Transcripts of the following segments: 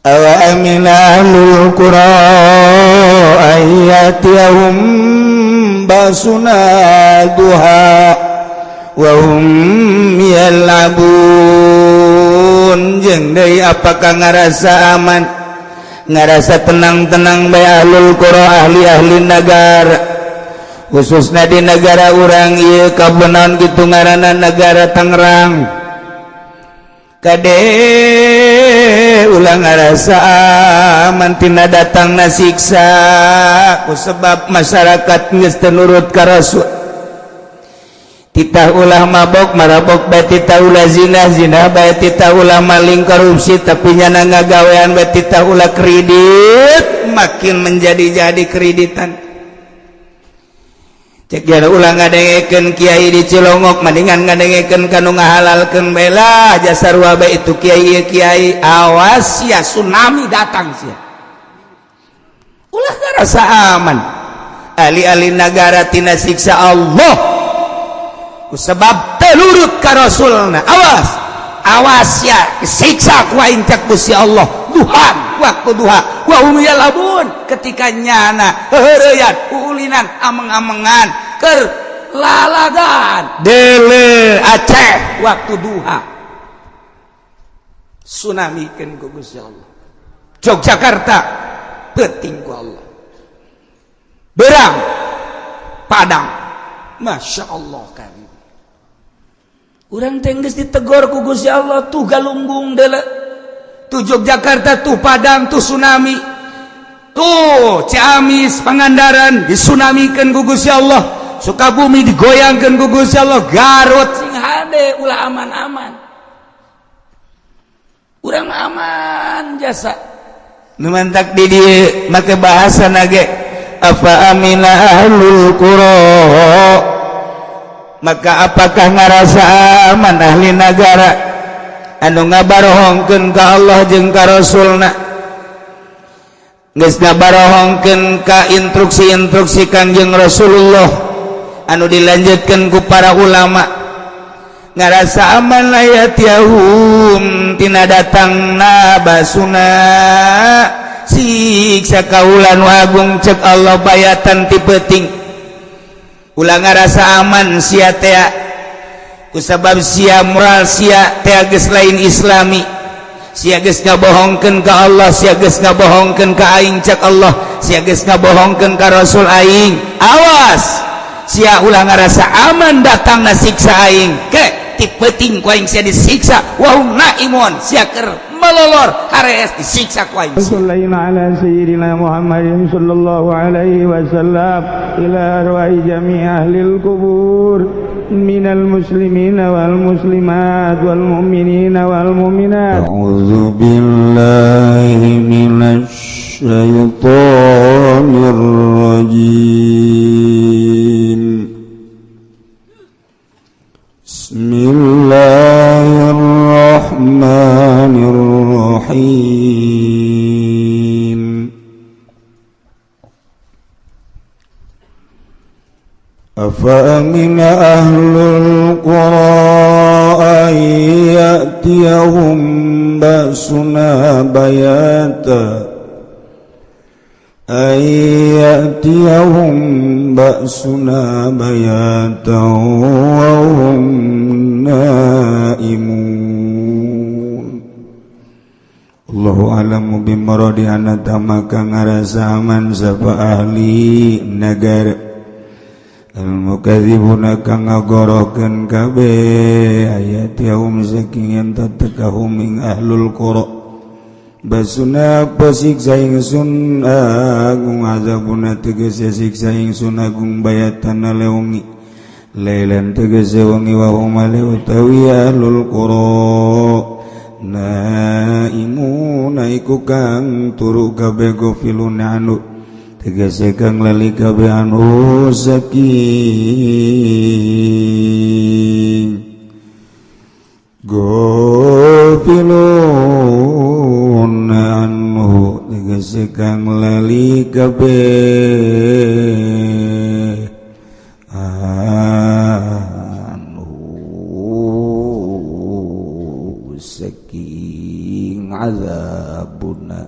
awa amina ahlul qura ayatiyahum basuna duha wa hum yal'abun. Jeung deui apakah ngarasa aman, ngarasa tenang-tenang bae ahlul qura ahli-ahli negara, khususna di negara urang ieu kabenaon kitu ngaranna negara Tangerang. Kade ulang ngarasa aman tina datangna siksa kusebab masyarakat geus teu nurut ka Rasul. Titah ulah mabok marabok bae, titah ulah zina bae, titah ulah maling korupsi tapi nyana ngagawean bae, titah ulah kredit makin menjadi-jadi kreditan. Cek jana ulah ngadengekeun kiai di Cilongok mendingan ngadengekeun kanu ngahalalkeun bae lah jasa sarua bae itu kiai awas ya tsunami datang sia. Ulah ngarasa aman ahli-ahli negara tina siksa Allah kusebab teu nurut ka Rasulna. Awas ya siksa ku aing cek Gusti Allah duhan waktu duha wa hum yalabun ketika nyana heureuyan ulinan ameng-amengan keur lalagan dele Aceh waktu duha tsunamikeun ku Gusti Allah. Yogyakarta penting ku Allah, Berang Padang Masya Allah kan urang teh geus ditegor ku Gusti Allah tuh galunggung deuleu tuh Yogyakarta tuh Padang tuh tsunami tuh Ciamis Pangandaran disunamikeun ku Gusti Allah, Sukabumi digoyangkeun ku Gusti Allah, Garut sing hade ulah aman-aman urang aman jasa nu mantak di dieu make bahasana ge afa amina ahlul qura. Maka apakah ngarasa aman ahli negara anu ngabarohongkeun ka Allah jeung ka Rasulna, geus ngabarohongkeun ka instruksi-instruksi Kangjeng Rasulullah anu dilanjutkeun ku para ulama. Ngarasa aman layatiyahum tina datangna basuna siksa kaulan agung cek Allah bayatan ti peuting. Ulah ngarasa aman sia teh kusabab sia moral sia teh geus lain islami, sia geus ngabohongkeun ka Allah, sia geus ngabohongkeun ka aing cek Allah, sia geus ngabohongkeun ka Rasul aing. Awas sia ulah ngarasa aman datangna siksa aing ke ti peuting ku aing sia disiksa wa hum naimun sia keur melolor harees disiksa ku aing. Sallallahu ala sayyidina Muhammadin sallallahu alaihi wasallam ila arwahi jami' ahlil kubur minal muslimina wal muslimat wal mu'minina wal mu'minat. A'udzu billahi minasy syaithanir rajim. Bismillahirrahmanirrahim. Afa amina ahlul qura ayyatiyahum ba'suna bayata ayyatiyahum ba'suna bayata wa hum naimun. Allahu a'lamu bimaradi anatama kang ngarasa aman sapa ahli negara al-mukadzibuna kang ngagorokeun kabeh ayatihum saking enta tekahum ing ahlul qura basuna pasiksa ingsun agung azabuna tegese siksa ingsun agung bayatan leungi lailan tegese wengi wa hum utawi ahlul qura naimuna iku kang turu kabeh gofiluna anu tegese kang lali kabeh anu saking gofilun anhu tegese kang lali kabeh anu saking azabun ya'buduna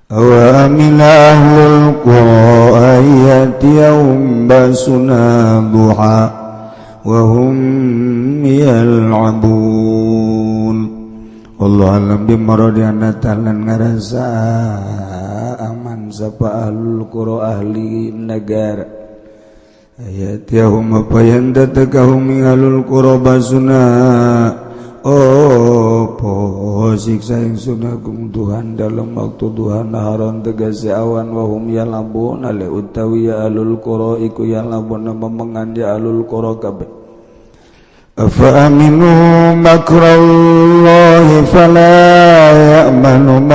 awa amina ahlul qura ayatiyahum basuna duha wa hum yal'abun Allah alam bimaradiana talan ngarasa aman sapa ahlul qura ahli negara ayatiyahum apa yang datakahum ahlul qura basuna po siksa ingsun agung Tuhan dalam waktu Tuhan naharon tegasi awan wahum yalabun ale utawi ya alul qura iku yalabun memengan ya alul qura kabeh afa aminu makrallahi fala ya'manu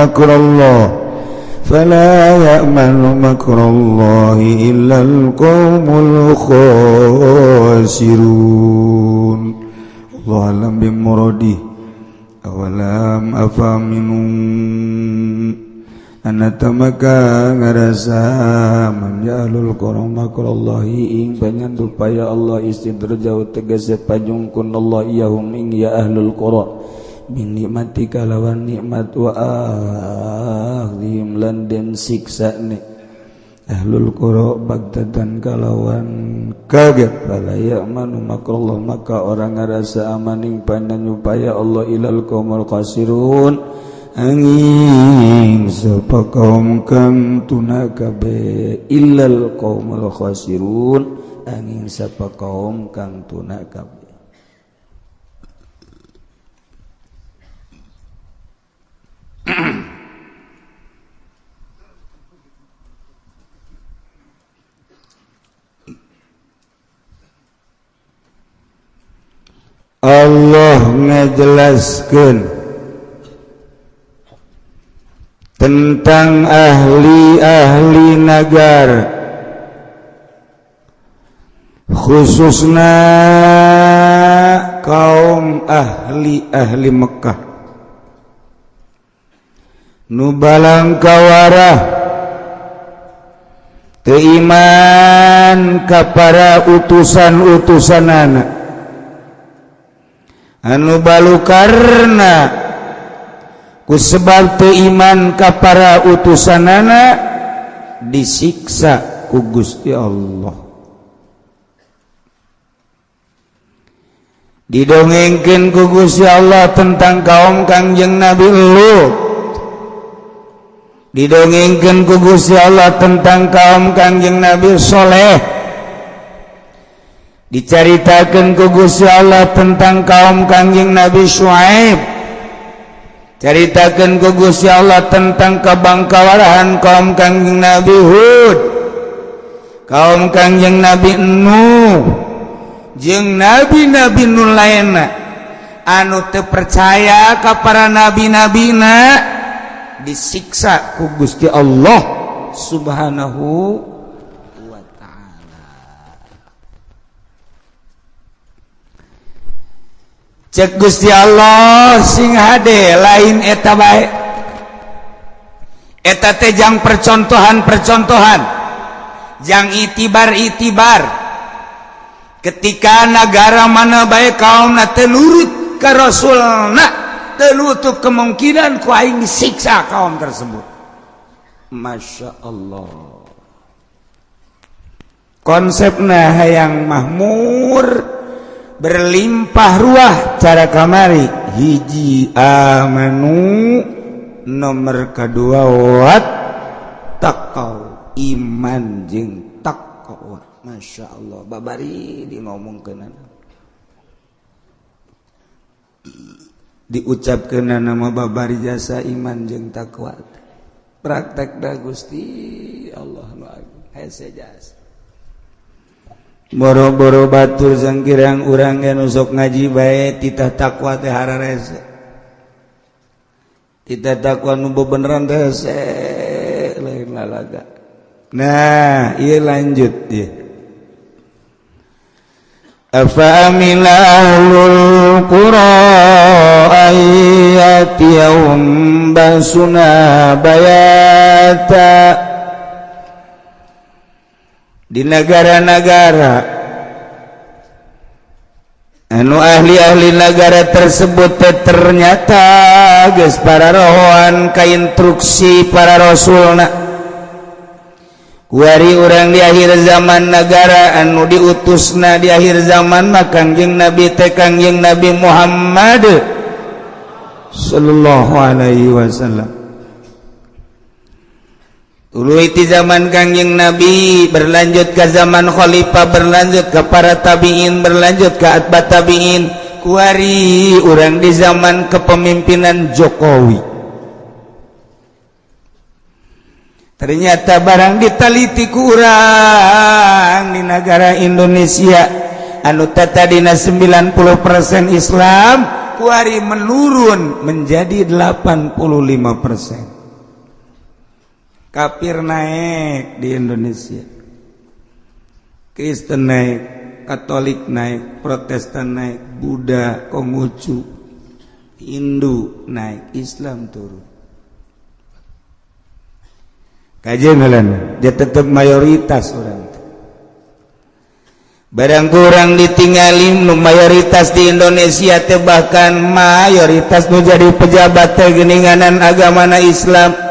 makrallahi illa alqaumul khasirun Allah alam bimuradi awalam afaminum anatamaka ngarasa man ya'lul qura makrallahi ing panyandupaya Allah istidrajau tegese pajungkun Allah iyahum ing ya ahlul qura min nikmatika lawan nikmat wa ahlim lan den siksane ahlul qura bagdatan kalawan kaget fala ya'manu makrallah maka orang ngarasa amaning pananyupaya Allah ilal qaumul khasirun angin sapa kaum kang tuna kabeh illal qaumul khasirun angin sapa kaum kang tuna kabeh Allah ngejelaskeun tentang ahli-ahli negara khususna kaum ahli Mekah nu balang kawarah teu iman ka para utusan-utusanana anu balukarna ku sebab teu iman ka para utusanana disiksa ku Gusti Allah didongengkeun ku Gusti Allah tentang kaum Kangjeng Nabi Lut didongengkeun ku Gusti Allah tentang kaum Kangjeng Nabi Soleh dicaritakeun ku Gusti Allah tentang kaum Kangjeng Nabi Syuaib caritakeun ku Gusti Allah tentang kabangkawarahan kaum Kangjeng Nabi Hud kaum Kangjeng Nabi Nuh jeung nabi-nabi nu lainna anu teu percaya ka para nabi-nabina disiksa ku Gusti Allah Subhanahu cek Gusti Allah sing hade lain eta bae eta teh jang percontohan jang itibar ketika negara mana bae kaumna teu nurut ka rasulna teu nutup kemungkinan ku aing disiksa kaum tersebut Masya Allah konsepna hayang makmur berlimpah ruah cara kamari hiji amanu nomor kedua wat taqau iman jeung taqwa Masya Allah babari di ngomongkeun diucapkeun nama babari jasa iman jeung taqwa praktek da Gusti Allah nu agung hese jasa boro-boro batur sangkirang urang ge nu sok ngaji bae titah takwa teh hararese titah takwa nu bebeneran teh lain lalaga nah ieu lanjut ieu afa amila ahlul qura ayatiyahum basuna bayata di negara-negara anu ahli-ahli negara tersebut ternyata geus para rohoan ka instruksi para rasulna kuari urang di akhir zaman negara anu diutusna di akhir zaman mah Kangjeng Nabi teh Kangjeng Nabi Muhammad sallallahu alaihi wasallam. Ulu itu zaman Kangjeng Nabi berlanjut ke zaman khalifah, berlanjut ke para tabi'in, berlanjut ke atba tabi'in, kuari urang di zaman kepemimpinan Jokowi. Ternyata barang ditaliti ku urang di negara Indonesia anu tadina 90% Islam, kuari menurun menjadi 85%. Kafir naik di Indonesia, Kristen naik, Katolik naik, Protestan naik, Buddha, Konghucu, Hindu naik, Islam turun. Kajian halan, dia tetap mayoritas orang. Barang kurang ditinggalin, mayoritas di Indonesia teh bahkan mayoritas nu jadi pejabat teh geuninganan agamana Islam.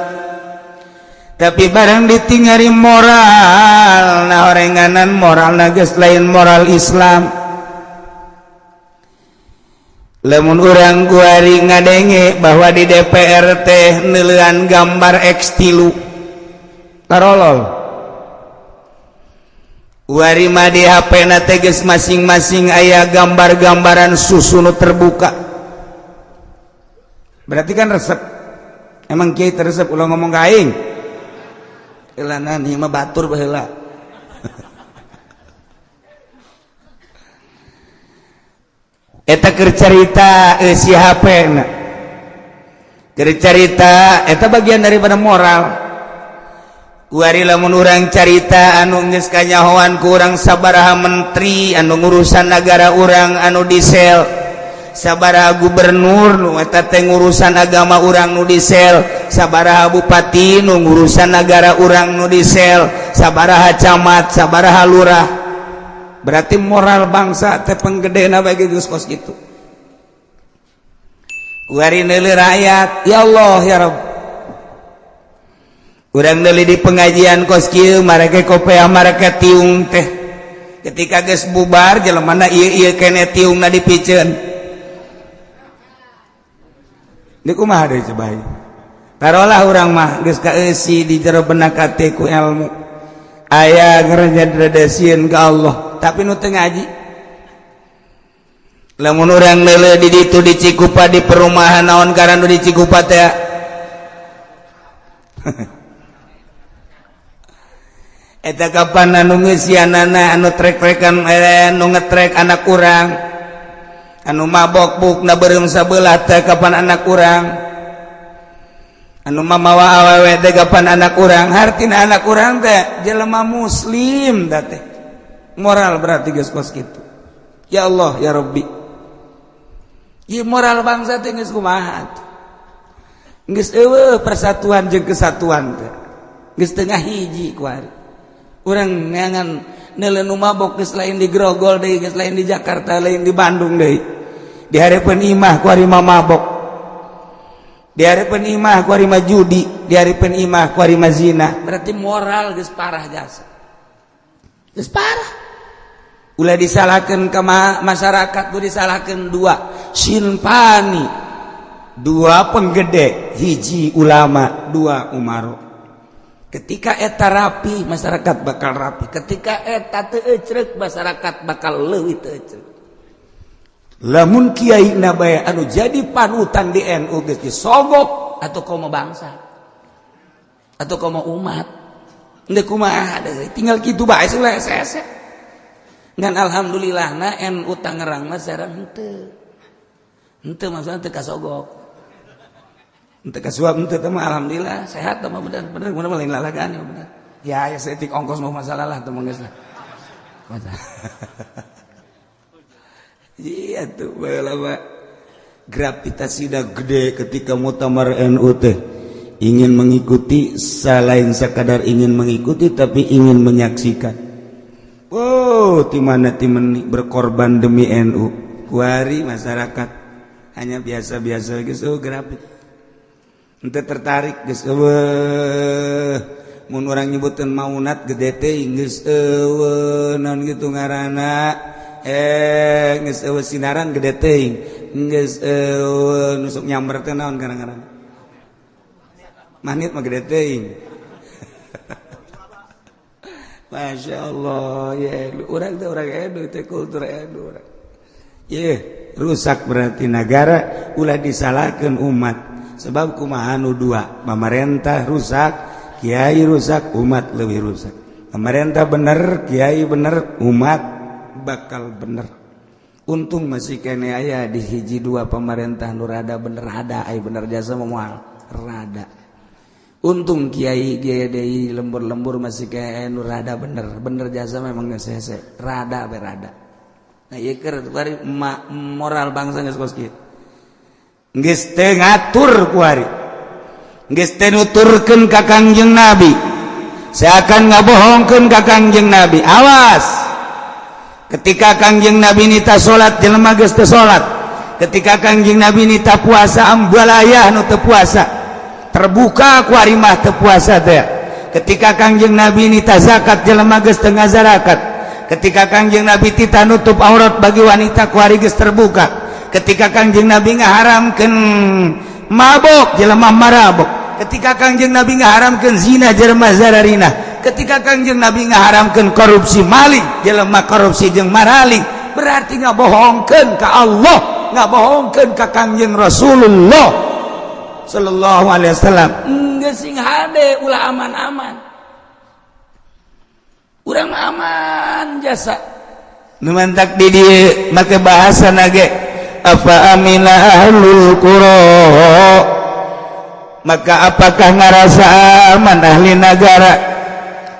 Tapi barang ditinggali moral, nah orenganan moral nages lain moral Islam. Lamun urang kuari ngadenge bahwa di DPR teh neulean gambar X3 tarolol. Kuari mah di HP na teh geus masing-masing aya gambar-gambaran susu nu terbuka. Berarti kan resep. Emang kieu resep ulah ngomong ka aing. Elanan ieu mah batur baheula. Eta keur carita si HP-na. Keur carita eta bagian daripada moral. Kuari lamun urang carita anu geus kanyahoan ku urang sabaraha menteri anu ngurusan negara urang anu disel, sabaraha gubernur nu eta teh ngurusan agama urang nu disel, sabaraha bupati nu ngurusan negara urang nu disel, sabaraha camat, sabaraha lurah. Berarti moral bangsa teh penggedena bagi geus kos kitu. Kuari neuli rakyat, ya Allah ya Rabb. Urang neuli di pengajian kos kieu mareke kopea mareke tiung teh. Ketika geus bubar jelemana ieu kene tiungna dipiceun. Ini kumaha deui coba. Tarolah urang mah geus kaeusi di jero benak hate ku ilmu. Aya ngarajadradasieun ka Allah, tapi nu teu ngaji. Lamun urang neuleuh di ditu di Cikupa di perumahan naon karana di Cikupa teh. Eta kapan anu ngeusianana anu trek-trekan anu ngetrek anak urang. Anu mabok bukna beureum sabelah teh kapan anak urang, anu mamawa awewe teh kapan anak urang, hartina anak urang teh jelema muslim da teh. Moral berarti geus kos kitu. Ya Allah ya Rabbi. Ieu moral bangsa teh geus kumaha atuh? Geus eueuh persatuan jeung kesatuan teh. Geus teu ngahiji kuari. Urang neangan neuleuh nu mabok geus lain di Grogol deui, geus lain di Jakarta, lain di Bandung deui. Di hareupeun imah ku ari mabok. Di hareupeun imah ku ari judi, di hareupeun imah ku ari zina. Berarti moral geus parah jasa. Geus parah. Ulah disalahkeun ka masyarakat, ku disalahkeun dua, sinpani. Dua penggede, hiji ulama, dua umaro. Ketika eta rapi, masyarakat bakal rapi. Ketika eta teu ecrek, masyarakat bakal leuwih teu ecrek. Lamun kiai na bae anu jadi panutan di NU geus disogok atuh komo bangsa. Atuh komo umat. Endeu kumaha deui, tinggal kitu bae sule sese. Ngan alhamdulillahna NU Tangerang mah sareng henteu. Henteu maksudna teu kasogok. Henteu kasuap henteu teh mah alhamdulillah sehat teh mah bener mun lain lalagan ya bener. Ya setik ongkos mah masalah lah teh mah geus lah. Iya tuh baheula gravitasi dah gede ketika muktamar NU teh ingin mengikuti, selain sekadar ingin mengikuti tapi ingin menyaksikan. Oh, timana timeni berkorban demi NU. kuari masyarakat hanya biasa-biasa geus grafik henteu tertarik geus mun urang nyebuteun maunat gede teuing geus naon kitu ngaranna geus sinaran gede teuing geus nusuk nyamber teh naon ngaranna manit mah gede teuing. Masya Allah ya orang teh orang Edo teh kultur Edo ya rusak berarti negara ulah disalahkeun umat sebab kumaha nu dua pemerintah rusak kiai rusak umat lebih rusak pemerintah bener kiai bener umat bakal bener untung masih kene aya di hiji dua pemerintah nu rada bener ada ai bener jasa moal rada untung kiai deui lembur-lembur masih kayak nu rada bener jasa memang geus hese rada be rada nah ieu keur bari moral bangsa geus kos kieu geus teu ngatur ku ari geus teu nuturkeun ka Kangjeng Nabi seakan ngabohongkeun ka Kangjeng Nabi awas ketika Kangjeng Nabi nita salat jelema geus teu salat ketika Kangjeng Nabi nita puasa ambalaya nu teu puasa terbuka ku ari mah teu puasa teh ketika Kangjeng Nabi nita zakat jelema geus teu ngazarakat ketika Kangjeng Nabi tita nutup aurat bagi wanita ku ari geus terbuka ketika Kangjeng Nabi ngaharamkeun mabok jelema marabok ketika Kangjeng Nabi ngaharamkeun zina jelema zararina ketika Kangjeng Nabi ngaharamkeun korupsi maling jelema korupsi jeung maraling berarti ngabohongkeun ka Allah ngabohongkeun ka Kangjeng Rasulullah sallallahu alaihi wasallam geus sing hade ulah aman-aman urang aman jasa nu mantak di dieu make bahasana ge apa amina ahlul qura maka apakah ngarasa aman ahli nagara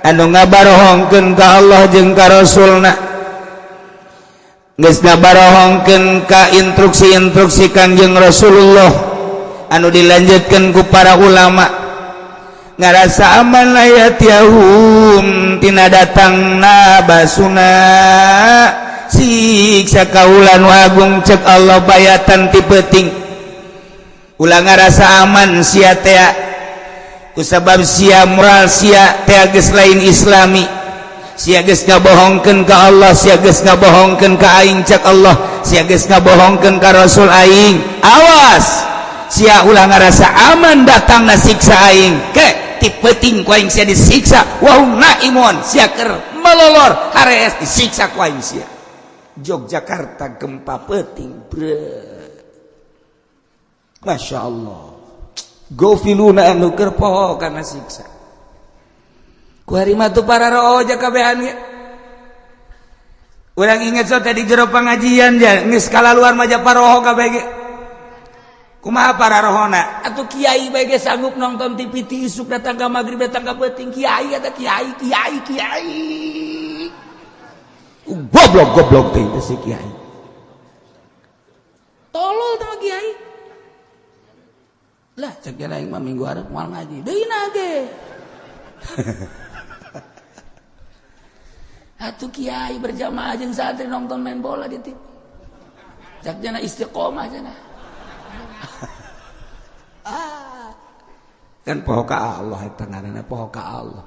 anu ngabarohongkeun ka Allah jeung ka Rasulna geus ngabarohongkeun ka instruksi-instruksi Kangjeng Rasulullah anu dilanjutkan ku para ulama ngarasa aman layat yahum tina datangna basuna siksa kaulan wagung cek Allah bayatan ti peuting ulah ngarasa aman sia teh kusabab sia moral sia teh geus lain islami sia geus ngabohongkeun ka Allah sia geus ngabohongkeun ka aing cek Allah sia geus ngabohongkeun ka Rasul aing awas sia ulah ngarasa aman datang na siksa aing ke ti peuting ku aing sia disiksa wahum naimun sia keur melolor harees disiksa ku aing sia Yogyakarta gempa peuting bre Masya Allah gofiluna anu keur poho kana siksa ku hari mah tu para roja kabehan ge urang inget so tadi jero pangajian ja geus kalaluar mah ja paroho kabeh ge kumaha para rohona atuh kiai bae ge sanggup nonton TV isuk datang ka magrib datang ka peuting kiai ada kiai goblok teh si kiai tolol teh kiai lah cek aing mah minggu hareup moal ngaji deuna ge atuh kiai berjamaah jeung santri nonton main bola di TV cak jana istiqomah jana kan poho ka Allah eta ngaranna poho ka Allah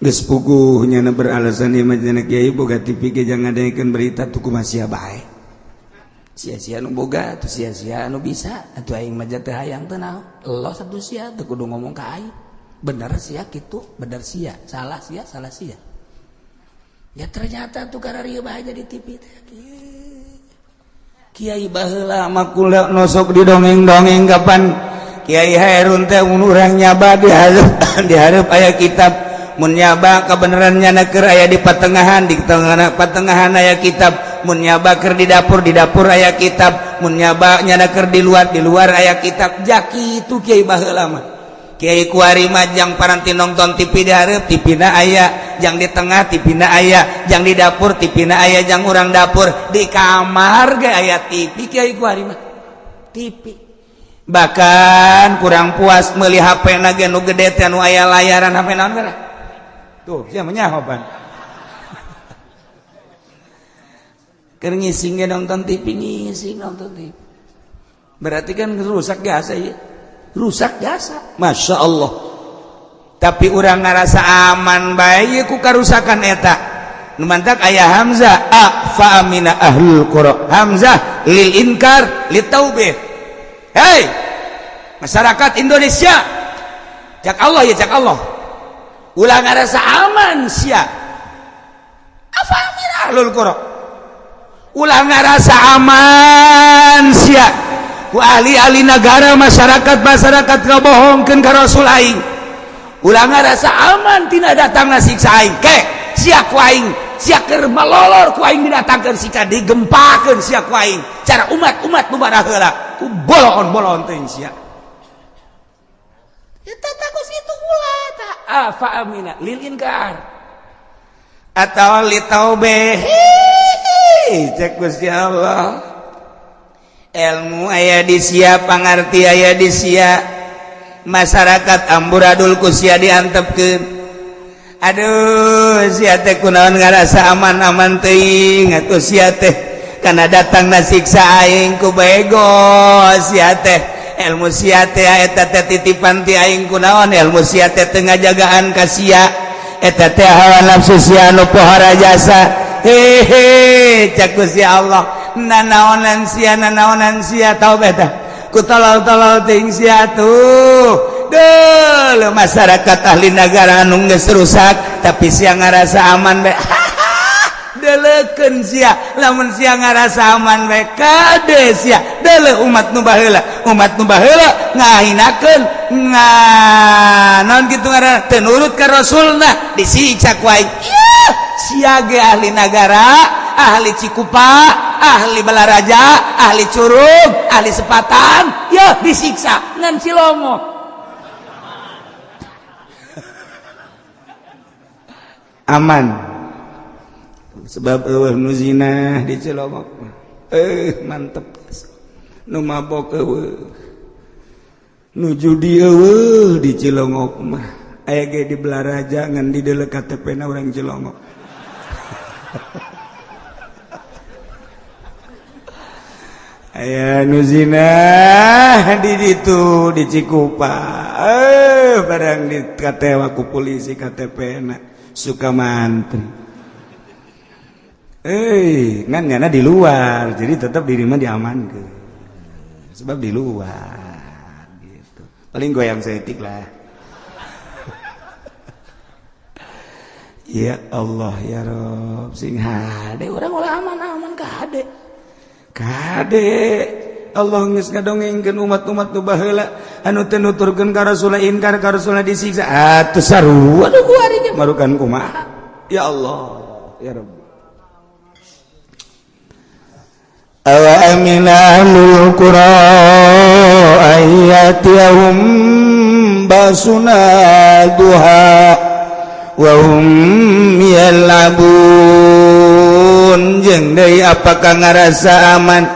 geus puguh nya beralasan ieu mah cenah kiai boga TV ge jangan ngadengekeun berita tuh kumaha sia bae sia-sia nu boga tuh sia-sia nu bisa atuh aing mah teh hayang teh naon Allah satu sia teu kudu ngomong ka aing bener sia kitu bener sia salah sia ya ternyata tuh kararieu bae jadi TV teh Kiai baheula makula nosok di dongeng-dongeng kapan Kiai Hairun teh mun urang nyaba di hareup aya kitab mun nyaba kabenerannya keur aya di patengahan di tengah patengahan aya kitab mun nyaba keur di dapur aya kitab mun nyaba nyana keur di luar aya kitab jak kitu Kiai baheula mah Kiai kuari mah jang paranti nonton TV di hareup TV-na aya jang di tengah TV-na aya jang di dapur TV-na aya jang urang dapur di kamar ge aya TV Kiai kuari mah TV bahkan kurang puas meuli HP-na ge nu gede teh nu aya layaran HP naon gara tuh sia mah nyahoban keur ngising nonton TV ngising nonton TV berarti kan rusak jasa ya rusak jasa Masya Allah tapi urang ngarasa aman bae ku karusakan eta nu mantak aya hamzah fa amina ahlul qura hamzah lil inkar lit taubih hei masyarakat Indonesia cak Allah ya cak Allah ulah ngarasa aman sia fa amina ahlul qura ulah ngarasa aman sia ku ahli-ahli negara masyarakat ngabohongkeun ka Rasul aing ulah ngarasa aman tina datangna siksa aing ke sia ku aing sia keur malolor ku aing didatangkeun sika digempakeun sia ku aing cara umat-umat nu bara heula ku bolon-bolon teuing sia eta takos kitu ulah ta fa amina lil inkar atawa li taubeh cek Gusti Allah ilmu aya di sia pangarti aya di sia masyarakat amburadul ku sia diantepkeun aduh sia teh kunaon ngarasa aman-aman teuing atuh sia teh kana datangna siksa aing ku bego sia teh ilmu sia teh eta teh titipan ti aing kunaon ilmu sia teh teu ngajagaan ka sia eta teh hawa nafsu sia nu pohara jasa hehe cak Gusti Allah nanaonan sia tau beta ku tolol-tolol teuing sia tuh geuleuh masyarakat ahli negara anu geus rusak tapi sia ngarasa aman bae deuleukeun sia lamun sia ngarasa aman bae kade sia deuleuh umat nu baheula ngahinakeun naon kitu ngaranna teu nurut ka rasulna disiksa ku aing sia ge ahli negara ahli Cikupa ahli Balaraja ahli Curug ahli Sepatan ya disiksa ngan Cilongok aman sebab eueuh nu zina di Cilongok mantep nu mabok eueuh nu judi eueuh di Cilongok mah aya ge di Balaraja ngan di deuleu KTP-na urang Cilongok aya nu zina di ditu di Cikupa barang dikatewa ku polisi KTP-na suka mantri ngan ngana di luar jadi tetap diri mah diamankeun sebab di luar gitu paling goyang setik lah ya Allah ya Rob sing hade urang ulah aman-aman ka kade Allah geus ngadongengkeun umat-umat nu baheula anu teu nuturkeun ka Rasulullah inkar ka Rasulullah disiksa atuh sarua anu ku ari nya marukan kumaha ya Allah ya Rabb awa aminahul qura ayatihum basuna duha wa hum yal'abun jeung deui apakah ngarasa aman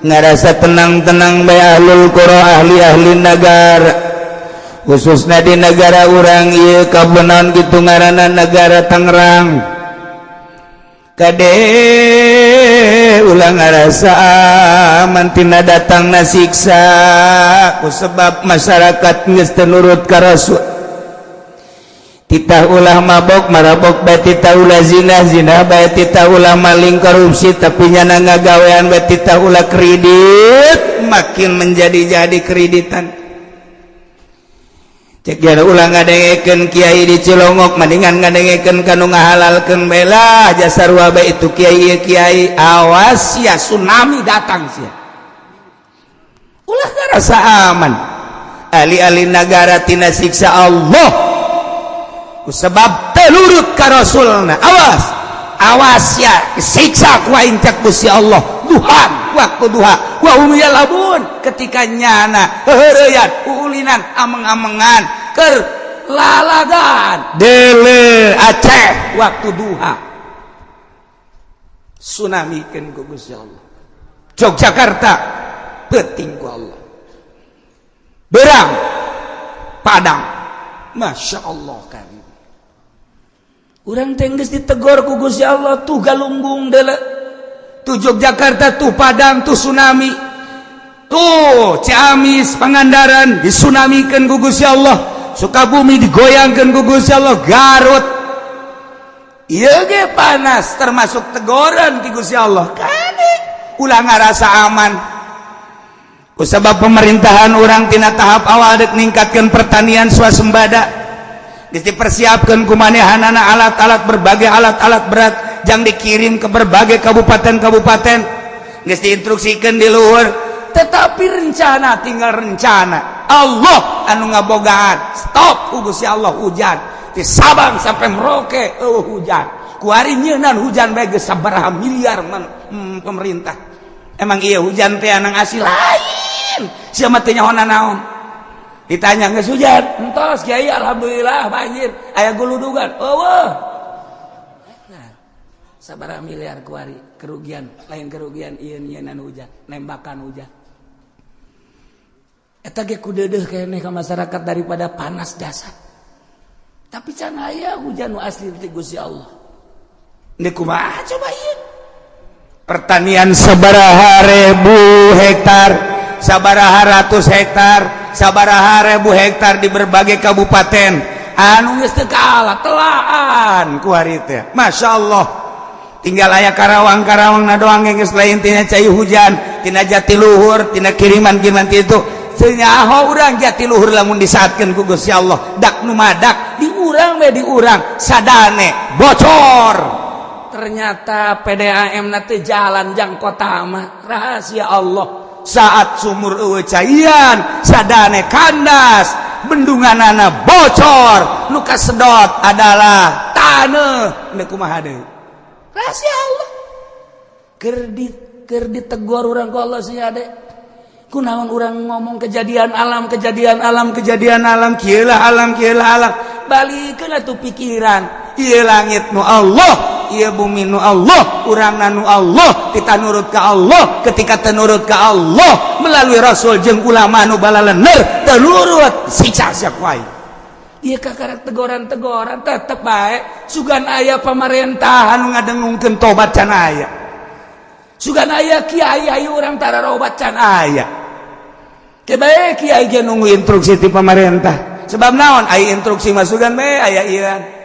ngarasa tenang-tenang bae ahlul qura ahli negara khususna di negara urang ieu kabenaon kitu ngaranna negara Tangerang kade ulah ngarasa aman tina datangna siksa ku sebab masyarakat geus teu nurut ka Rasul titah ulah mabok marabok bae titah ulah zina bae titah ulah maling korupsi tapi nyana ngagawean bae titah ulah kredit makin menjadi kreditan cek jana ulah ngadengekeun kiai di Cilongok mendingan ngadengekeun kanu ngahalalkeun bae lah jasa rua bae itu kiai awas ya tsunami datang sia ulah ngarasa aman ahli-ahli negara tina siksa Allah sebab telurut ka Rasulna awas ya siksa ku aing cak Gusti Allah duhan waktu duha wa hum yalabun ketika nyana heureuyan ulinan ameng-amengan keur lalagan deuleu Aceh waktu duha tsunamikeun ku Gusti Allah Yogyakarta penting ku Allah Berang Padang Masya Allah kan urang teh geus ditegor ku Gusti Allah tuh galunggung deuleu tuh Yogyakarta, tuh Padang, tuh tsunami, tuh Ciamis, Pangandaran disunamikeun ku Gusti Allah, Sukabumi digoyangkeun ku Gusti Allah, Garut ieu ge panas termasuk teguran ti Gusti Allah. Kane ulah ngarasa aman. Kusabab pemerintahan orang tina tahap awal dek ningkatkeun pertanian swasembada, geus dipersiapkeun ku manehanana alat-alat, berbagai alat-alat berat jang dikirim ke berbagai kabupaten-kabupaten, geus diinstruksikeun di luhur. Tetapi rencana tinggal rencana. Allah anu ngabogaan stop ku Gusti Allah hujan di Sabang sampai Merauke hujan. Kuari nyeunan hujan bae geus sabaraha miliar pemerintah. Emang iya hujan teh anang hasil lain. Sia mah teh nyaona naon. Ditanya geus hujan, entos Kiai alhamdulillah banjir. Aya guludugan. Eueuh. Sabaraha miliar kuari kerugian, lain kerugian ieu nyeunan hujan, nembakan hujan. Eta ge kudeudeuh keneh ka masyarakat daripada panas jasad. Tapi can aya hujan nu asli ti Gusti Allah. Ini kumaha coba ieu? Pertanian sabaraha ribu hektar, sabaraha ratus hektar, sabaraha ribu hektar di berbagai kabupaten. Anu geus teu kalah telaan ku hari teh. Masyaallah. Tinggal aya karawang-karawangna doang geus lain tina cai hujan, tina jatiluhur, tina kiriman-kiriman ti itu. Senyaho urang jatiluhur lamun disaatkeun ku Gusti Allah, dak nu madak di urang we di urang sadane bocor. Ternyata PDAM na teh jalan jang kota mah rahasia Allah. Saat sumur eueuh caian sadane kandas, bendunganana bocor, nu kasedot adalah taneuh. Nek kumaha deui? Rahasia Allah. Keur ditegur urang ku Allah sia ade. Kunaon urang ngomong kejadian alam, kieu lah alam. Balikeun atuh pikiran. Ieu langit nu Allah, ieu bumi nu Allah, urangna nu Allah, kita nurut ka Allah, ketika teu nurut ka Allah melalui rasul jeung ulama nu balaleuneur teu nurut siksa sak wae. Ieu kakara teguran-teguran tetep bae sugan aya pamerintahan nu ngadengungkeun tobat can aya. Sugan aya kiai ayu urang tararobat can aya. Kebae kiai ge nunggu instruksi ti pemerintah. Sebab naon? Aya instruksi masukan bae aya ieu.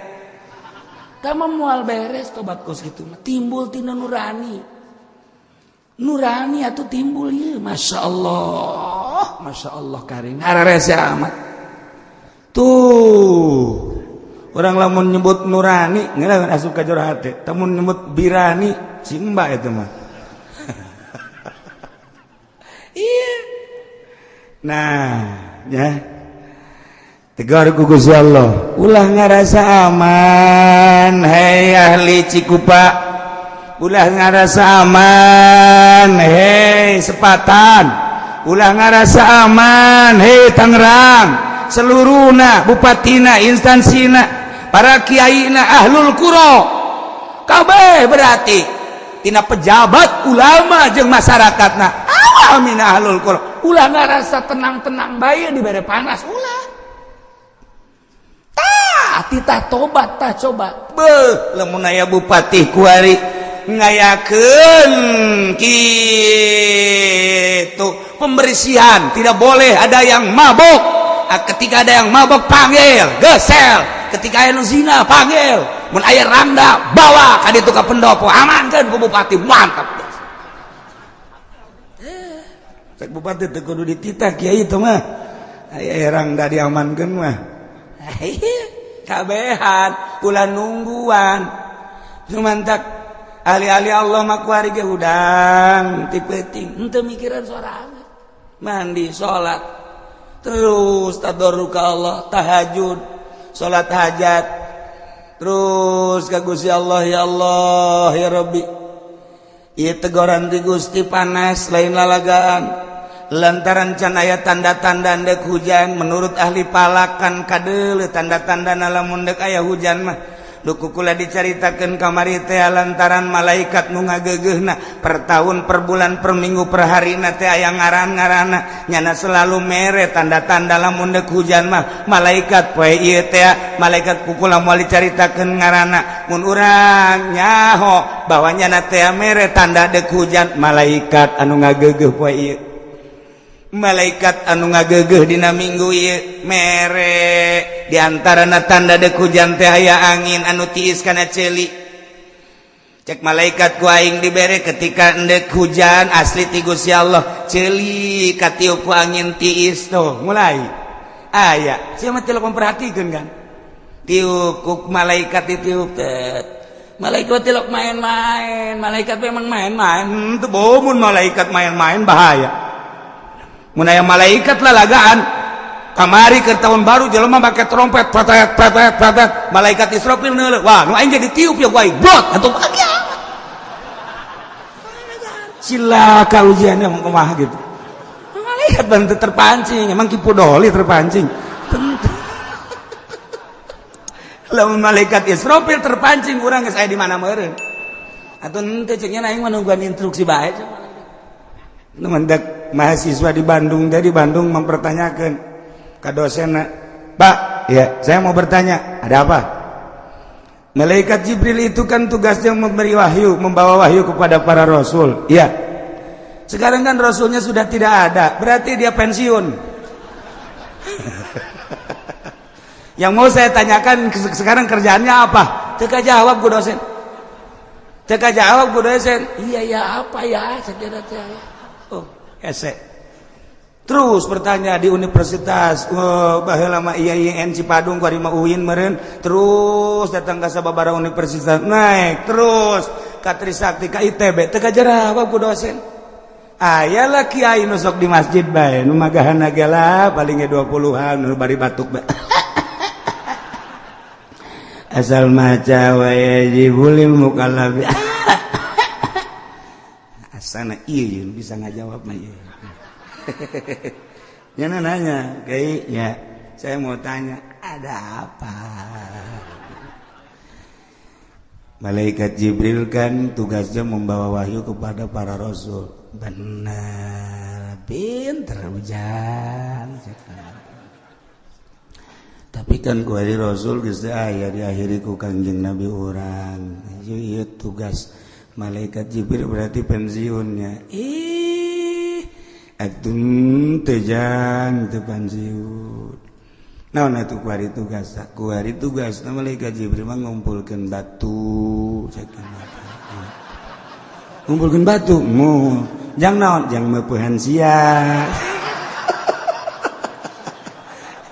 Tah moal beres tobat kos kitu mah timbul tina nurani. Nurani atuh timbul ieu, masyaallah. Masyaallah karing. Hararese amat. Tuh. Urang lamun nyebut nurani, ngeunah asup ka jero hate. Tamun nyebut birani, simba eta mah. Iya. Nah, ya. Tegar ku Gusti Allah, ulah ngarasa aman, hei ahli Cikupa. Ulah ngarasa aman, hei Sepatan. Ulah ngarasa aman, hei Tangerang. Seluruhna, bupatina, instansina, para kiaina ahlul qura. Kabeh berarti tina pejabat, ulama jeung masyarakatna. Amin ahlul qura. Ulah ngarasa tenang-tenang bae di bare panas ulah. Titah tobat tah coba. Beuh, lamun aya bupati kuari ngayakeun kitu pembersihan, tidak boleh ada yang mabok. Ketika ada yang mabok panggil, gesel. Ketika aya nu zina panggil. Mun aya rangda bawa ka ditu ka pendopo, amankeun ku bupati, mantap. Cek bupati teu kudu dititah kiai itu mah. Aya rangda diamankeun mah. Kabehan ulah nungguan cumantak ahli-ahli Allah mah kuari ge hudang ti peuting henteu mikiran sorangan mandi salat terus tadarruk ka Allah tahajud salat hajat terus ka Gusti Allah ya Rabbi ieu teguran ti Gusti panas lain lalagaan lantaran can aya tanda-tanda ndek hujan menurut ahli palakan kadeuleut tanda-tanda lamun ndek aya hujan mah Dukukula diceritakeun kamari teh lantaran malaikat nu ngageugeuhna per tahun, per bulan, per minggu, per harina teh aya ngaran-ngaranna nyana selalu mere tanda-tanda lamun deuk hujan mah malaikat poe ieu teh malaikat kukula moal dicaritakeun ngaranna mun urang nyaho bahwa nyana teh mere tanda deuk hujan malaikat anu ngageugeuh poe ieu malaikat anu ngageugeuh dina minggu ieu mere diantarana tanda deuk hujan teh aya angin anu tiis kana ceuli cek malaikat ku aing dibere ketika endek hujan asli ti Gusti Allah ceuli katiup ku angin tiis tuh mulai aya sia mah tilok memperhatikeun kan tiup ku malaikat ditiup teh malaikat tilok main-main malaikat memang main-main teu mun malaikat main-main bahaya mun aya malaikat lalagaan kamari ke tahun baru jelema make trompet pratet pratet pratet malaikat Israfil neuleuh wah nu aing jadi tiup ya gua blot atuh bahagia cilaka ujiannya mau kumaha gitu malaikat bantu terpancing emang kipu doli terpancing lamun malaikat Israfil terpancing urang geus aya di mana meureun atuh henteu ceuk nya aing menungguan instruksi bae mendak mahasiswa di Bandung dari Bandung mempertanyakan ke dosenna Pak ya saya mau bertanya ada apa malaikat Jibril itu kan tugasnya memberi wahyu membawa wahyu kepada para rasul iya sekarang kan rasulnya sudah tidak ada berarti dia pensiun yang mau saya tanyakan sekarang kerjaannya apa teka jawab bu dosen teka jawab bu dosen iya ya apa ya saya oh ese terus bertanya di universitas baheula mah IAIN Cipadung ku mah UIN meureun terus datang ka sababaraha universitas naik terus ka Trisakti ka ITB teu kajawab ku dosen aya lah kiai nu sok di masjid bae nu magahana ge lah paling ge 20-an nu bari batuk bae asal maca wa yajibul mukallaf asana ieu bisa ngajawab mah ieu Nyana nanya, kayak ya, saya mau tanya, ada apa? Malaikat Jibril kan tugasnya membawa wahyu kepada para rasul. Benar, pinter hujan. Tapi kan kuari rasul geus aya diakhiri ku Kangjeng Nabi urang. Ieu tugas malaikat Jibril berarti pensiunnya. Atun tejang tepansiun. Naon atuh kuari tugas? Kuari tugas na malaikat Jibril mah ngumpulkeun batu. Ngumpulkeun batu, mu jang naon? Jang meupeuhan sia.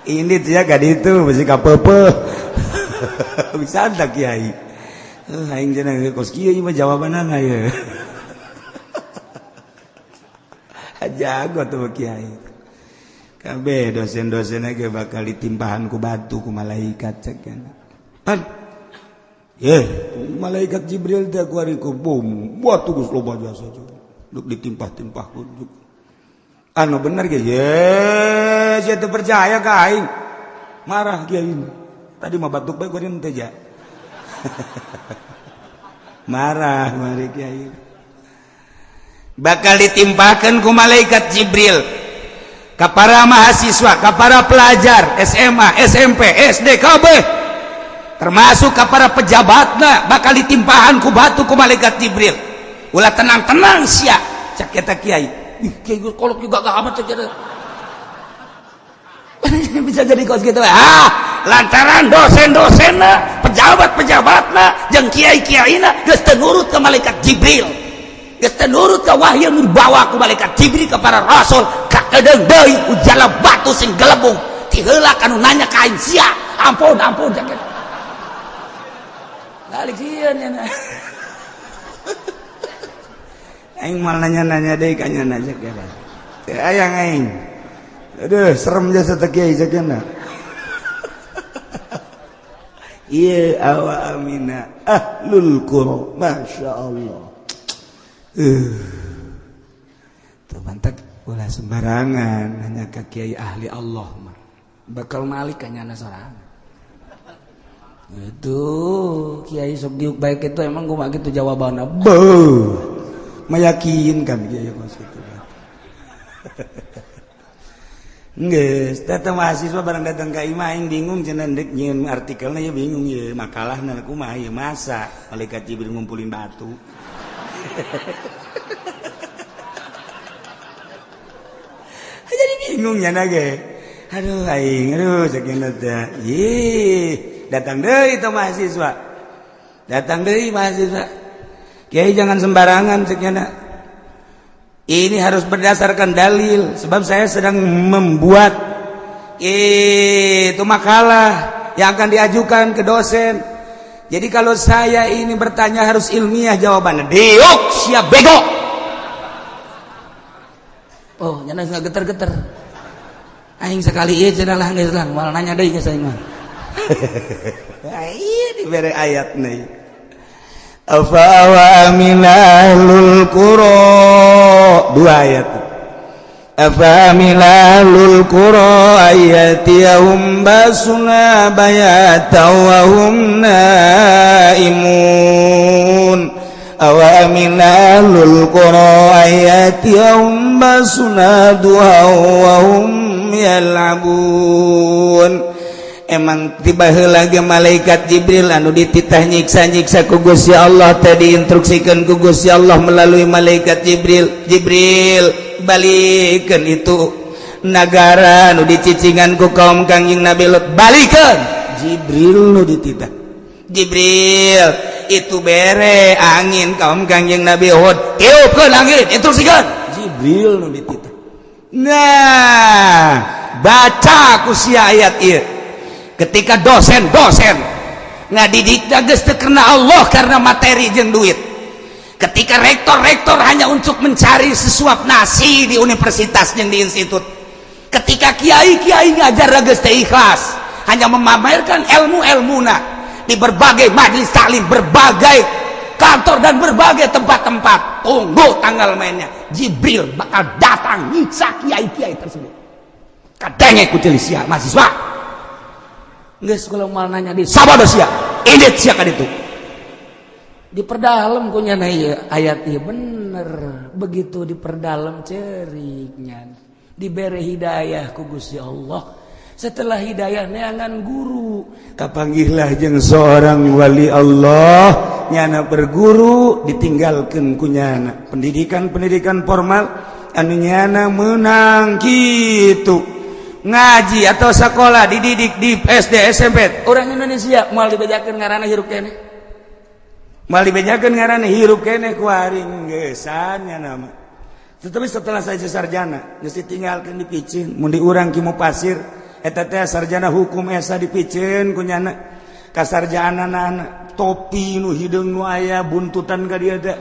Ini sia ka ditu bisi ka peupeuh. Bisa tak kiai? Aing cenah kos kieu mah jawabanna ieu. Jago tuh kiai kabeh dosen-dosen ge bakal ditimpahan ku batu ku malaikat cekan pan malaikat Jibril teh kuari ku bom batu geus loba jasa duk ditimpah-timpah ku anu bener ge sia teu percaya ka aing marah kiai tadi mah batuk bae kuari teh ja marah mari kiai bakal ditimpakan ku malaikat Jibril ka para mahasiswa, ka para pelajar SMA, SMP, SD, KB termasuk ka para pejabatna bakal ditimpahan ku batu ku malaikat Jibril ulah tenang-tenang sia cak eta kiai kiai kolot juga gak amat cak eta bisa jadi kos gitu lantaran dosen-dosenna pejabat-pejabatna jeung kiai-kiaina geus teu nurut ka malaikat Jibril geus nurut ka wahyu nu dibawa ku malaikat Jibril ka para rasul ka kedeung deui ujala batu sing gelembung ti heula anu nanya ka aing sia ampun jaket balik sieun nya aing mal nanya-nanya deui ka nya jaket teu aya aing aduh serem jasa teh kiai sakena ieu awa amina ahlul qura masyaallah tuh mantap ulah sembarangan hanya ke kiai ahli Allah mah bakal malik kanyana sorangan Itu Kiai sok diuk baik itu emang kumaha gitu jawabanna. Meyakinkan Kiai maksudnya. Geus, tata mahasiswa barang datang ka imah aing bingung cenah deuk nyieun artikelna ya bingung ye, makalahna kumaha ye masa malaikat Jibril ngumpulin batu. Jadi bingung nya ge. Aduh aing, sakieu teh. Datang deui itu mahasiswa. Datang deui mahasiswa. Kiai jangan sembarangan sakieu. Ini harus berdasarkan dalil sebab saya sedang membuat itu makalah yang akan diajukan ke dosen. Jadi kalau saya ini bertanya harus ilmiah jawabannya. Diuk siap bego. Oh, nyana geus geter-geter. Aing sekali ieu cenah lah geus lang, moal nanya deui geus aing mah. Iya dibere ayat nih. Afa aminalul qura 2 ayat. Afa aminalul qura ayatihum basuna bayata wa hum naimun. Awa aminalul qura ayatihum basuna duha wa hum yal'abun. Emang tiba heula ge malaikat Jibril anu dititah nyiksa-nyiksa ku Gusti Allah tadi instruksikan ku Gusti Allah melalui malaikat Jibril. Jibril balikeun itu nagara anu dicicingan ku kaum Kangjeng Nabi Lut, balikeun. Jibril nu dititah. Jibril itu bere angin kaum Kangjeng Nabi Hud tiupkeun angin instruksikeun. Jibril nu dititah. Nah, baca ku sia ayat ieu. Ketika dosen ngadidik geus teu karena Allah karena materi jeung duit. Ketika rektor hanya untuk mencari sesuap nasi di universitas jeung di institut. Ketika kiai ngajar geus teu ikhlas, hanya memamerkan ilmu-ilmuna di berbagai majelis taklim, berbagai kantor dan berbagai tempat-tempat. Tunggu tanggal mainnya. Jibril bakal datang nyiksa kiai-kiai tersebut. Kadenge ku teu sia mahasiswa. Geus kalau mal nanya di sabada sia edit sia ka ditu diperdalam ku nya ieu ayat ieu bener begitu diperdalam ceriknya dibere hidayah ku Gusti Allah. Setelah hidayah neangan guru kapanggihlah jeung seorang wali Allah nyana berguru ditinggalkeun ku nyana pendidikan formal anu nyana meunang kitu ngaji atau sekolah dididik di SD SMP orang Indonesia mal dibejakeun ngaranna hirup kene ku aring geesan nya nama. Tetapi setelah saya sarjana geus ditinggalkeun di Picin mun di urang Ki Mupasir eta teh sarjana hukum esa di Picin ku nyana kasarjaanana topi nu hideung nu aya buntutan ka dieu teh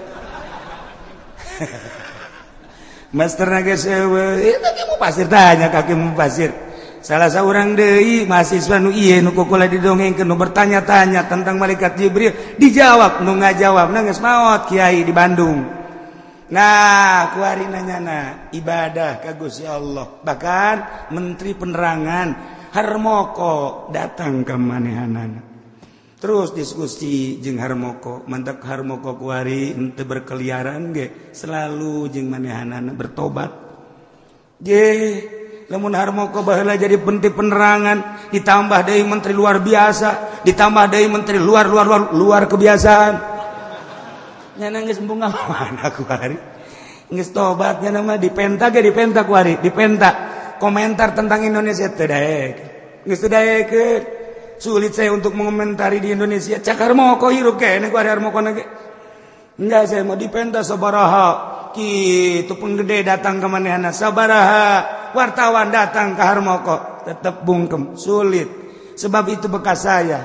Masterna geus eueuh, eta Ki Mupasir tanya ka Ki Mupasir. Salah saurang deui mahasiswa nu ieu nu kukula didongengkeun nu bertanya-tanya tentang malaikat Jibril, dijawab nu ngajawabna geus maot kiai di Bandung. Nah, ku ari nanyana ibadah ka Gusti Allah. Bahkan Menteri Penerangan Harmoko datang ka manehanana. Terus diskusi jeung Harmoko, mantak Harmoko kuari henteu berkeliaran ge, selalu jeung manehanana bertobat. Lamun Harmoko baheula jadi Menteri Penerangan, ditambah deui menteri luar biasa, ditambah deui menteri luar kebiasaan. Nyana geus embung mana kuari. Geus tobat nya mah dipenta kuari, dipenta komentar tentang Indonesia teu daek. Geus teu daekeun. Sulit saya untuk mengomentari di Indonesia. Cak Harmoko hirup kene ku ari Harmoko nage. Enggak, saya mau dipenta sabaraha. Kitu penggede datang ke manehna sabaraha. Wartawan datang ke Harmoko tetap bungkem, sulit. Sebab itu bekas saya.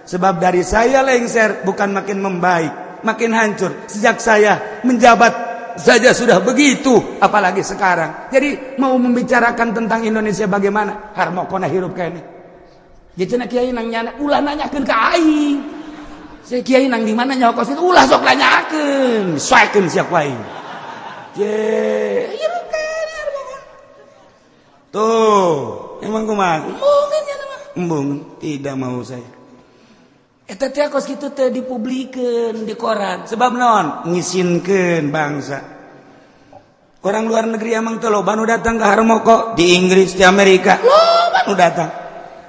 Sebab dari saya lengser bukan makin membaik, makin hancur. Sejak saya menjabat saja sudah begitu, apalagi sekarang. Jadi mau membicarakan tentang Indonesia bagaimana? Harmoko na hirup kene. Jadi kiai nang nyana ulah nanyakeun ka aing. Saya kiai nang di mana nyawa kos itu ulah sok nanyakeun, saekeun sia ku aing. Hirup kene Harmoko. Tuh, emang kumaha? Embung nya mah. Embung, tidak mau saya. eta teh kos kitu teh dipublikeun di koran sebab naon ngisinkeun bangsa. Orang luar negeri emang teh loba nu datang ke Harmoko di Inggris di Amerika loba nu datang.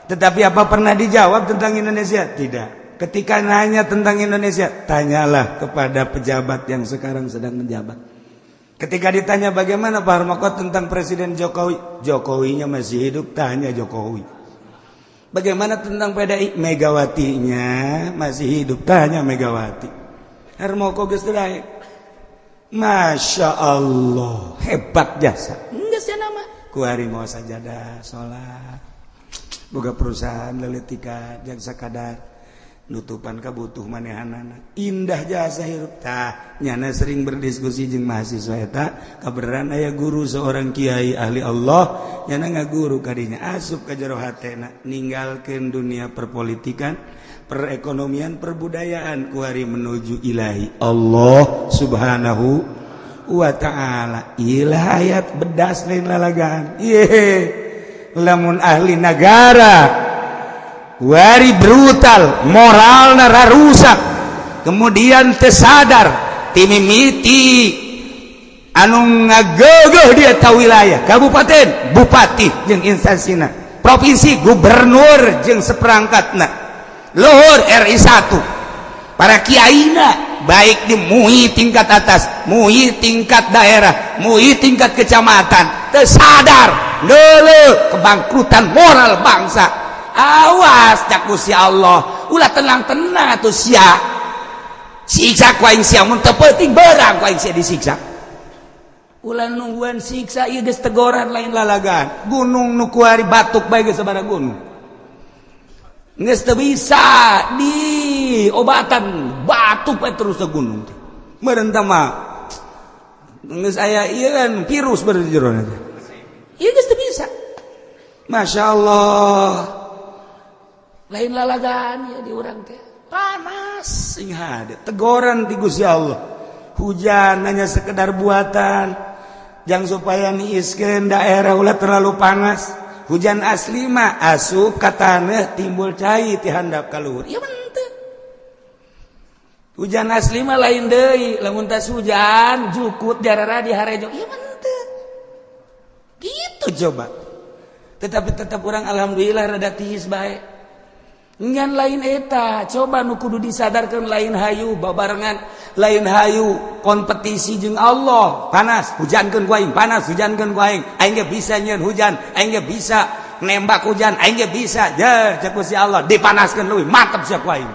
Tetapi apa pernah dijawab tentang Indonesia? Tidak. Ketika nanya tentang Indonesia, tanyalah kepada pejabat yang sekarang sedang menjabat. Ketika ditanya bagaimana Pak Harmoko tentang Presiden Jokowi, Jokowinya masih hidup, tanya Jokowi. Bagaimana tentang PDI, Megawatinya masih hidup, tanya Megawati. Harmoko geus teu daek. Masya Allah, hebat jasa. Geus ya nama. Kuari mau sajadah, sholat, boga perusahaan leutik jeung sakadar nutupan kabutuh manehanana. Indah jasa hirup tah. Nyana sering berdiskusi jeung mahasiswa eta, kabeneran aya guru seorang kiai ahli Allah, nyana ngaguru kadinya asup ka jero hatena, ninggalkeun dunia perpolitikan, perekonomian, perbudayaan kuari menuju ilahi Allah Subhanahu wa ta'ala. Ilah ayat bedas lain lalagaan. Lamun ahli negara wari brutal, moralna rusak, kemudian tersadar timimiti anu ngageueuh dia ta wilayah, kabupaten, bupati jeung instansina, provinsi, gubernur jeung seperangkatna, luhur RI 1, para kiaina baik di MUI tingkat atas, MUI tingkat daerah, MUI tingkat kecamatan, tersadar leuleuh kebangkrutan moral bangsa. Awas cak Gusti Allah, ulah tenang-tenang atuh sia. Siksa ku aing sia mun teu penting beurang ku aing sia disiksa. Ulah nungguan siksa ieu geus tegoran lain lalagaan. Gunung nu kuari batuk bae geus sabaraha gunung. Geus teu bisa diobatan batuk bae terus ke gunung. Meureun tah mah geus aya ieu kan virus beureun di jero teh. Ieu geus teu bisa. Masya Allah. Lain lalagaan ya di urang teh panas sing hade tegoran ti Gusti Allah. Hujan hanya sekedar buatan jang supaya niiskeun daerah ulah terlalu panas. Hujan asli mah asup ka taneuh timbul cai ti handap ka luhur. Ieu teu. Hujan asli mah lain deui, lamun tas hujan jukut jarara di harejo. Ieu teu. Gitu coba. Tetapi tetap urang alhamdulillah rada tiis bae. Ngan lain eta, coba nu kudu disadarkan lain hayu babarengan, lain hayu kompetisi jeung Allah. Panas, hujankeun ku aing, panas, hujankeun ku aing. Aing ge bisa nyieun hujan, aing ge bisa nembak hujan, aing ge bisa. Ya, cek Gusti Allah, dipanaskeun leuwih, mantep sia ku aing.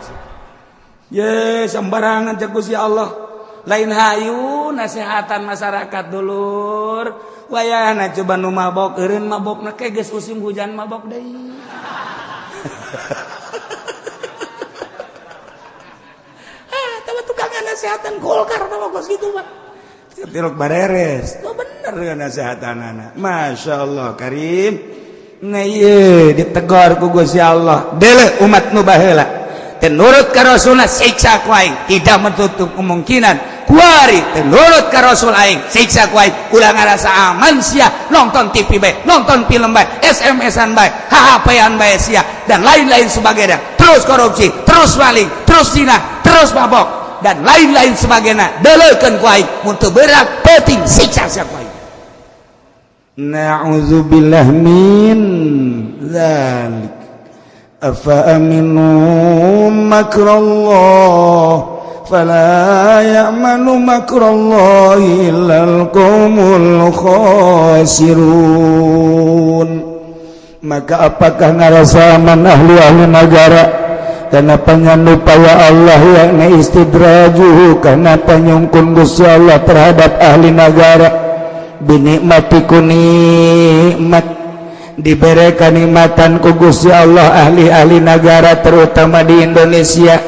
Ye, sembarangan cek Gusti Allah. Lain hayu nasehatan masyarakat dulur. Wayahna coba nu mabok, eureun mabokna ke geus musim hujan mabok deui. Tukangan nasehatan Golkar nama kos gitu Pak. Tilok bareres. Oh bener kan nasehatan anak. Masya Allah Karim. Nah iya ditegur ku Gusti Allah. Deuleuh umat nu baheula. Teu nurut ka Rasulna siksa ku aing. Tidak menutup kemungkinan kuari teu nurut ka Rasul aing siksa ku aing. Ulah ngarasa aman sia nonton TV bae, nonton film bae, SMS-an bae, HP-an bae sia dan lain-lain sebagainya. Terus korupsi, terus maling, terus zina, terus mabok dan lain-lain sebagainya. Deuleukeun ku aing mun teu beurang penting siksa sia ku aing. Na'udzubillah min dzalik. Afa aminu makrallah fala ya'manu makrallahi illal qaumul khasirun. Maka apakah ngarasa aman ahli negara karena penyandupaya Allah yakni istidrajuhu karena penyungkun Gusti Allah terhadap ahli negara binikmatiku nikmat diberi kenikmatan ku Gusti Allah ahli-ahli negara terutama di Indonesia.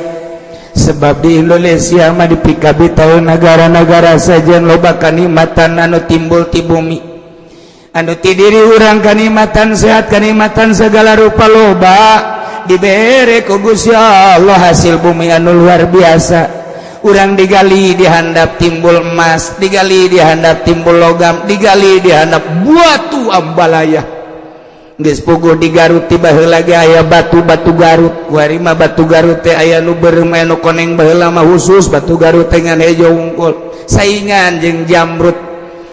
Sebab di Indonesia mah dipikabi tahu negara-negara saja loba kenikmatan anu timbul ti bumi anu ti diri urang kenikmatan sehat kenikmatan segala rupa loba dibere ku Gusti Allah hasil bumi anu luar biasa. Urang digali dihandap timbul emas, digali dihandap timbul logam, digali dihandap batu ambalaya. geus puguh di Garut tiba heula ge aya batu-batu Garut kuari mah batu Garut teh aya nu beureum aya nu koneng baheula mah khusus batu Garut teh ngan hejo wungkul saingan jeung Jamrud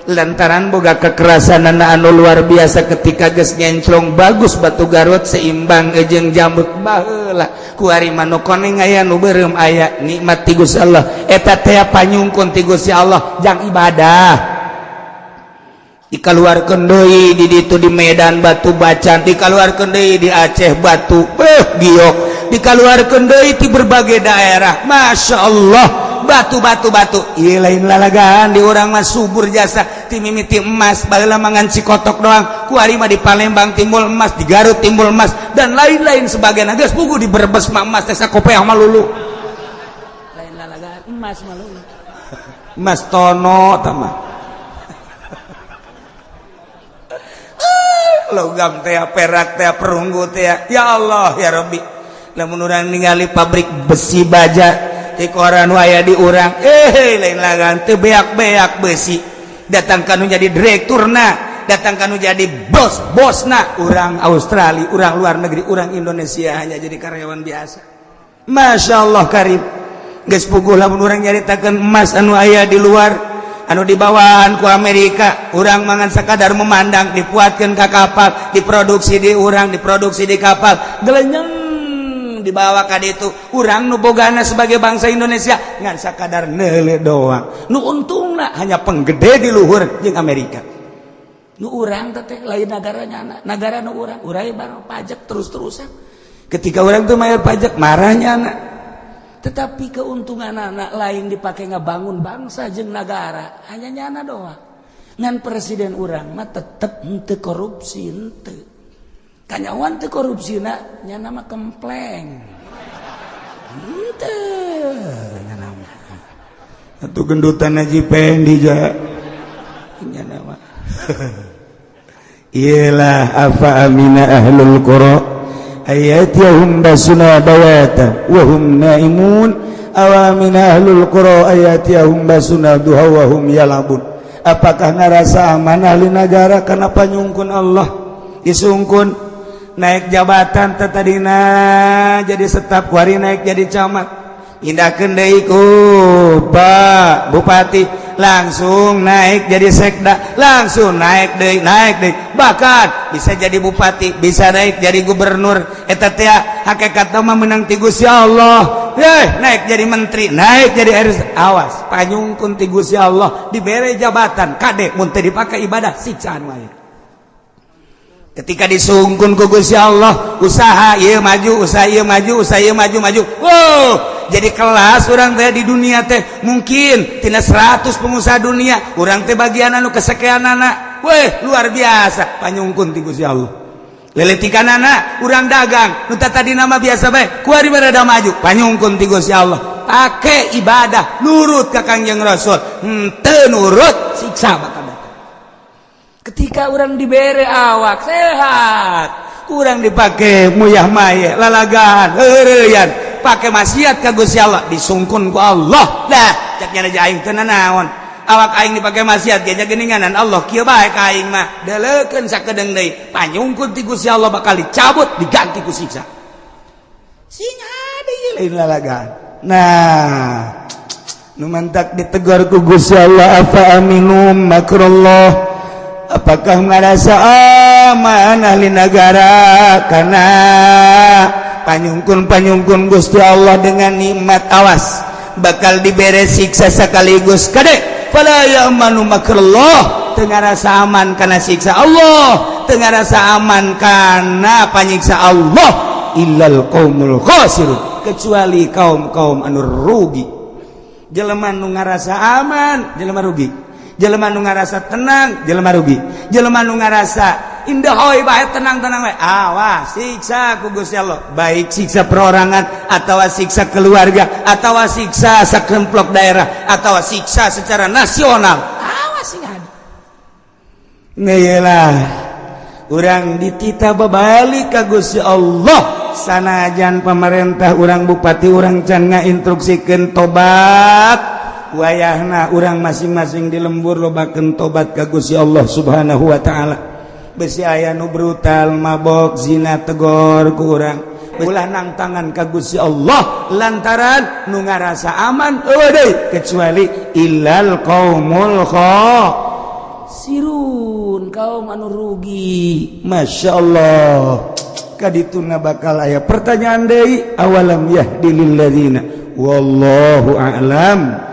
lantaran boga kekerasan anu luar biasa ketika geus nyenclong bagus batu Garut seimbang jeung Jamrud baheula kuari mah nu koneng aya nu beureum aya nikmat ti Gusti Allah eta teh panyungkun ti Gusti Allah jang ibadah dikaluarkeun deui di ditu di Medan Batu Bacan dikaluarkeun deui di Aceh Batu Giok dikaluarkeun deui ti berbagai daerah Masya Allah batu ieu lain lalagaan di urang mah subur jasa ti mimiti emas baheula mangan cikotok doang ku ari mah di Palembang timbul emas di Garut timbul emas dan lain-lain sebagainya geus puguh di Brebes mah emas teh sakopeah mah lulu lain lalagaan emas mah lulu emas tono tah mah logam teh perak teh perunggu teh ya Allah ya Rabbi lamun urang ningali pabrik besi baja ti koran aya di urang lain lagan teu beak-beak besi datang kanu jadi direkturna datang kanu jadi bosna urang Australia urang luar negeri urang Indonesia hanya jadi karyawan biasa Masya Allah karim geus puguh lamun urang nyaritakeun emas anu aya di luar anu dibawaan ku Amerika urang mangan sakadar memandang dipuatkeun ka kapal diproduksi di urang diproduksi di kapal gelenyeng dibawa ka ditu urang nu bogana sebagai bangsa Indonesia ngan sakadar neule doang nu untungna hanya penggede di luhur jeung Amerika nu urang teh lain nagaranya negara nu urang barang pajak terus-terusan ketika urang tuh mayar pajak marahnya anak tetapi keuntungan anak lain dipakai ngabangun bangsa jeung negara hanya nyana doang ngan presiden urang mah tetep henteu korupsi henteu kanyawan teu korupsina nyana mah kempleng henteu nyana mah atuh gendutan Haji Pendi ja nyana mah iyalah afa amina ahlul qura ayatihum basuna bawata wa hum naimun awamin ahlul qura ayatihum basuna duha wa hum yalabun apakah ngarasa aman ahli negara kana panyungkun Allah disungkun naik jabatan tadina jadi staf kuari naik jadi camat indahkeun deui ku Pak Bupati langsung naik jadi sekda langsung naik deui bahkan bisa jadi bupati bisa naik jadi gubernur eta teh hakikatna mah meunang ti Gusti Allah naik jadi menteri naik jadi RS awas panyungkun ti Gusti Allah dibere jabatan kade mun teu dipake ibadah siksaan wae ketika disungkun ku Gusti Allah usaha ieu maju usaha ieu maju wow jadi kelas urang teh di dunia teh mungkin tina 100 pengusaha dunia urang teh bagian anu kesekianana weh luar biasa panyungkun ti Gusti Allah leletikanana urang dagang nu tadina mah biasa bae kuari barada maju panyungkun ti Gusti Allah pake ibadah nurut ka Kangjeng Rasul henteu nurut siksa bakal ketika orang dibere awak sehat kurang dipakai muyah maye lalagaan heureyan pakai maksiat ka Gusti Allah disungkun ku Allah dah caknya aja aing teu naon awak aing dipakai maksiat ge geuninganan Allah kieu bae ka aing mah deleukeun sakedeung deui panyungkun ti Gusti Allah bakal dicabut diganti ku siksa sing deui lain lalagaan nah nu mantak ditegur ku Gusti Allah apa aminum makrullah apakah ngarasa aman ahli negara karena panyungkun Gusti Allah dengan nikmat awas bakal dibere siksa sekaligus kade fala ya'manu makrullah teu ngarasa aman kana siksa Allah teu ngarasa aman kana panyiksa Allah illal qaumul khasirun kecuali kaum-kaum anu rugi jelema nu ngarasa aman jelema rugi jelema nu ngarasa tenang jelema rugi jelema nu ngarasa indah hoy bae tenang-tenang bae awas siksa ku Gusti Allah baik siksa perorangan atau siksa keluarga atau siksa sakemplok daerah atau siksa secara nasional awas sing ada ngeyelah urang ditita babalik ka Gusti Allah sanajan pemerintah urang bupati urang can ngainstruksikeun tobat wayahna urang masing-masing di lembur lobakeun tobat ka Gusti Allah Subhanahu wa taala besi aya nu brutal mabok zina tegor kurang ulah nang tangan ka Gusti Allah lantaran nu ngarasa aman euy kecuali illal qaumul sirun kaum anu rugi. masyaallah kadituna bakal aya pertanyaan deui awalam yahdilil ladzina wallahu a'lam